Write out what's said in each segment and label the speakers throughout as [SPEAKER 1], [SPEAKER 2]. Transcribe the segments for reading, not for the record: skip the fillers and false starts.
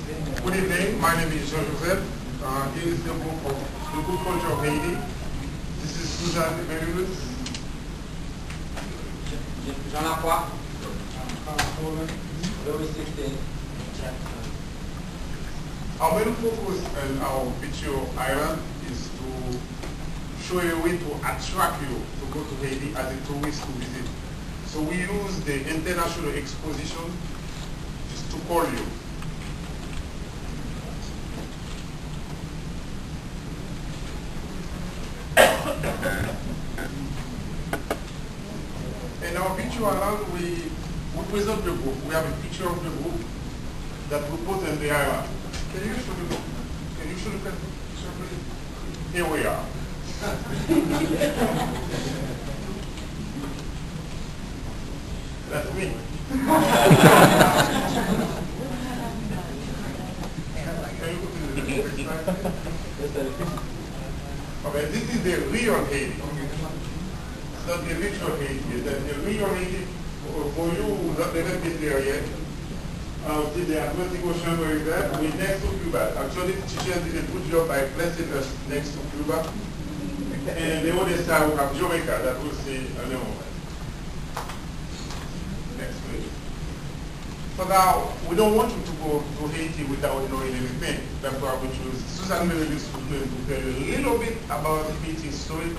[SPEAKER 1] Good evening. My name is Jean Joseph. Here is the book of the good culture of Haiti. This is Susan Emeritus.
[SPEAKER 2] Jean Lacroix. Louis 16.
[SPEAKER 1] Our main focus on our picture island is to show you a way to attract you to go to Haiti as a tourist to visit. So we use the international exposition just to call you. In our picture island, we present the book. We have a picture of the book that we put in the island. Can you show the book? Can you show the picture, please? Here we are. That's me. Can you go to the next slide? Okay, this is the real Haiti. It's not the virtual Haiti. The real Haiti, for you who have never been there yet, see the Atlantic Ocean where is that? We're next to Cuba. Actually, Chichen did a good job by placing us next to Cuba. And the other side we have Jamaica that we'll see in a moment. Next please. So now, we don't want you to go to Haiti without knowing anything. That's why we choose Susan Meredith to tell you a little bit about the Haiti story,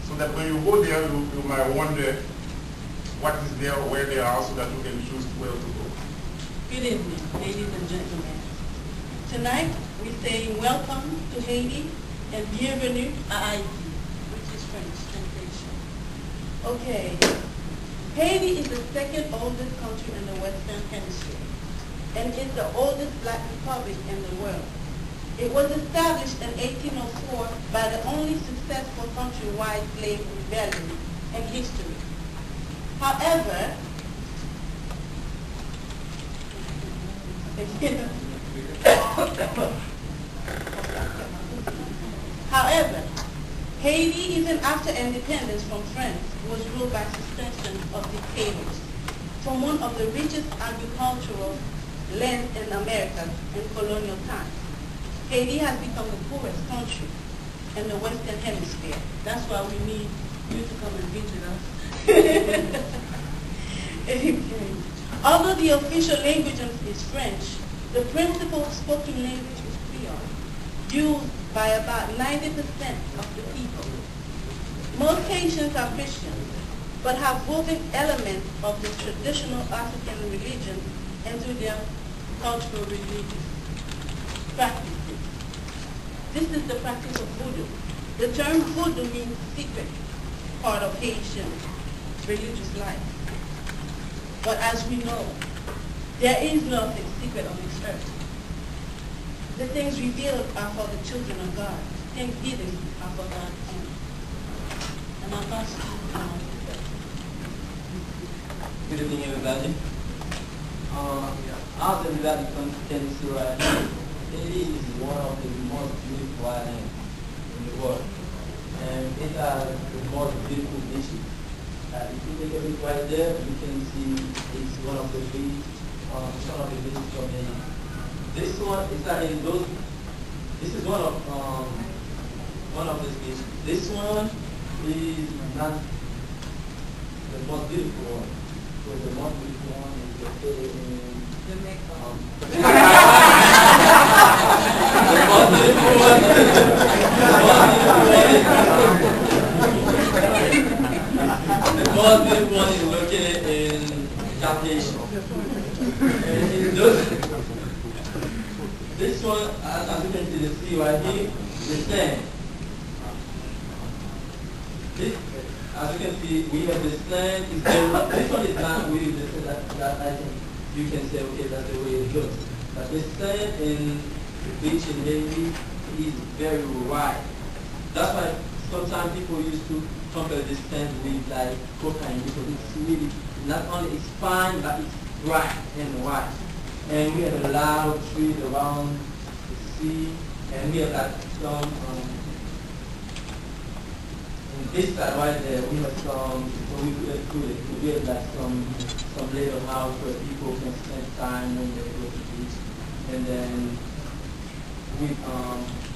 [SPEAKER 1] so that when you go there, you might wonder what is there, where they are, so that you can choose where to go.
[SPEAKER 3] Good evening, ladies and gentlemen. Tonight, we say welcome to Haiti and bienvenue à Haiti, which is French translation. Okay. Haiti is the second oldest country in the Western Hemisphere and is the oldest black republic in the world. It was established in 1804 by the only successful countrywide slave rebellion in history. However, Haiti, even after independence from France, was ruled by succession of dictators from one of the richest agricultural lands in America in colonial times. Haiti has become the poorest country in the Western Hemisphere. That's why we need you to come and visit us. Okay. Although the official language is French, the principal spoken language is Creole, used by about 90% of the people. Most Haitians are Christians, but have woven elements of the traditional African religion into their cultural religious practices. This is the practice of voodoo. The term voodoo means secret part of Haitian religious life. But as we know, there is nothing secret on this earth. The things revealed are for the children of God. Things hidden are for God only. And I'll pass to
[SPEAKER 2] Good evening, everybody. As everybody can see right now, Haiti is one of the most beautiful islands in the world. And it has the most beautiful beaches. If you take a look right there, you can see it's one of the beaches from Haiti. This one is not in those. This is one of the beaches. This one is not the most beautiful one. So the most beautiful one is located in Jamaica. The most beautiful one. The most beautiful one is located in Haiti. This one, as you can see, the sea right here, the sand. This, as you can see, we have the sand. This one is not really the sand that I think you can say, okay, that's the way it looks. But the sand in the beach in Haiti is very white. That's why sometimes people used to compare this sand with like cocaine, because it's really, not only it's fine, but it's bright and white. And we have a lot of trees around the sea, and we have like some, on this side right there, we have some, so we have like some little house where people can spend time when they go to the beach. And then with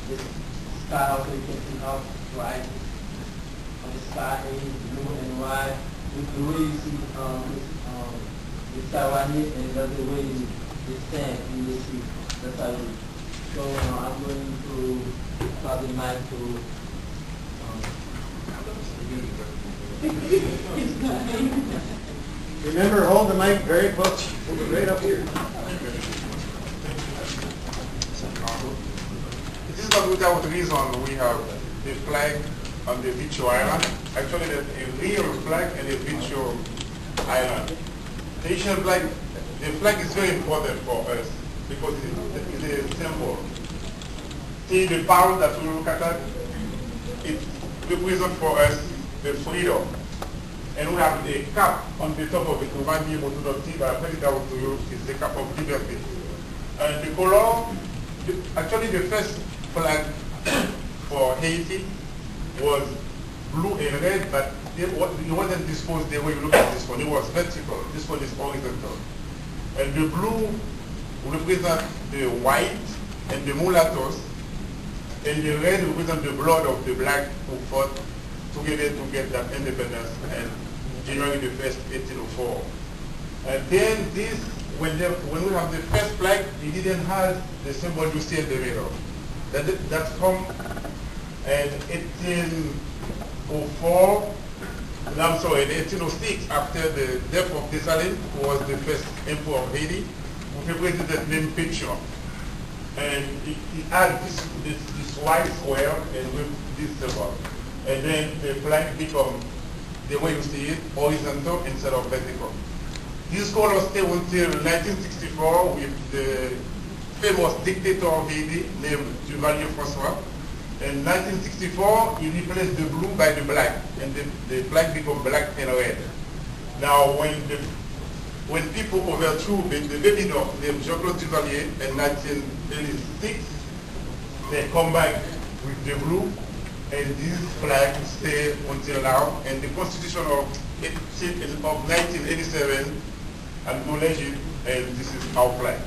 [SPEAKER 2] the sky also you can see how bright on the sky is blue and white. With the way you see the sky right here, and that's the way the sand in the sea. That's how it is. So I'm going to pass the mic to
[SPEAKER 4] Remember, hold the mic very close, right up here.
[SPEAKER 1] It is not without reason we have the flag on the virtual island. Actually, there's a real flag and a virtual island. The Haitian flag, the flag is very important for us because it's a symbol. See the pound that we look at, it represents for us the freedom. And we have a cap on the top of it. We might be able to see, but I put it out to you. It's the cap of liberty. And the color, actually the first flag for Haiti was blue and red, but it wasn't disposed the way you look at this one. It was vertical. This one is horizontal. And the blue represents the white and the mulattoes, and the red represents the blood of the black who fought together to get that independence and January the 1st, 1804. And then this, when we have the first flag, it didn't have the symbol you see in the middle. That's from 1804, I'm sorry, in 1806, after the death of Dessalines, who was the first emperor of Haiti, we represented named picture. And it had this white square and with this symbol. And then the flag become, the way you see it, horizontal instead of vertical. This color stayed until 1964 with the famous dictator of Haiti named Duvalier Francois. In 1964, he replaced the blue by the black, and the flag became black and red. Now, when people overthrew the baby dog named Jean-Claude Duvalier in 1986, they come back with the blue, and this flag stay until now. And the Constitution of 1987 acknowledged it, and this is our flag.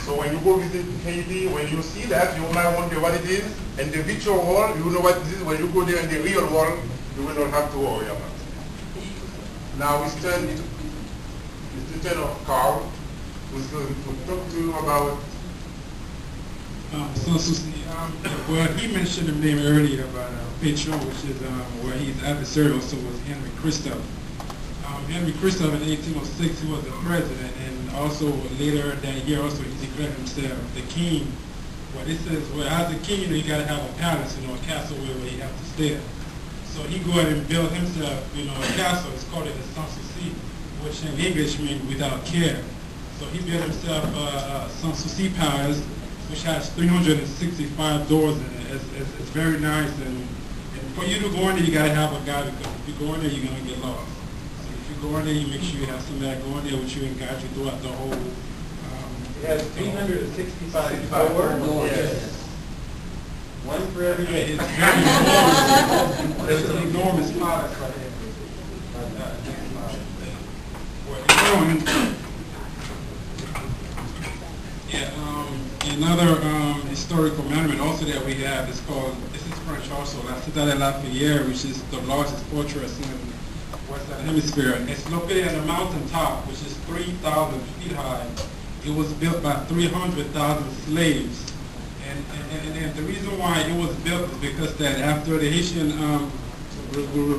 [SPEAKER 1] So when you go visit Haiti, when you see that, you might wonder what it is. And the virtual world, you know what it is. When you go there in the real world, you will not have to worry about it. Now it's the turn of Carl, who's going to talk to you about.
[SPEAKER 5] Well, he mentioned the name earlier about Petro, which is where his adversary also was Henry Christophe. Henry Christophe in 1806, he was the president, and also later that year also he declared himself the king. Well, it says, well, as a king, you got to have a palace, a castle where you have to stay. So he go ahead and built himself, a castle. It's called the Sans-Souci, which in English means without care. So he built himself Sans-Souci Palace, which has 365 doors in it. It's very nice, and for you to go in there, you got to have a guide, because if you go in there, you're going to get lost. So if you go in there, you make sure you have somebody go in there with you and guide you throughout the whole.
[SPEAKER 4] It has 365 doors. Yes. One for every day.
[SPEAKER 5] It's very enormous. It's an enormous palace right here. Another historical monument also that we have is called, this is French also, La Citadelle Lafayette, which is the largest fortress in the Western Hemisphere. It's located at a mountain top, which is 3,000 feet high. It was built by 300,000 slaves. And the reason why it was built is because that after the Haitian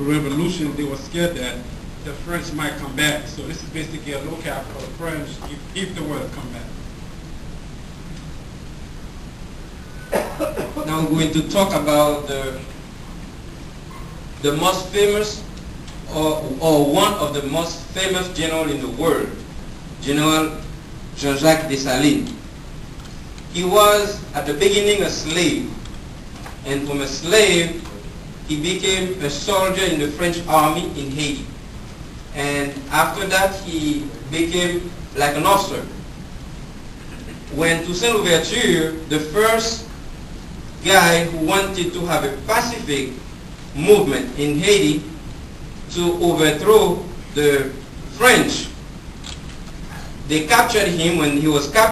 [SPEAKER 5] Revolution, they were scared that the French might come back. So this is basically a lookout for the French if they were to come back.
[SPEAKER 6] Now I'm going to talk about the most famous or one of the most famous general in the world, General Jean-Jacques Dessalines. He was at the beginning a slave, and from a slave he became a soldier in the French army in Haiti. And after that he became like an officer. When Toussaint Louverture, the first guy who wanted to have a pacific movement in Haiti to overthrow the French, they captured him when he was captured.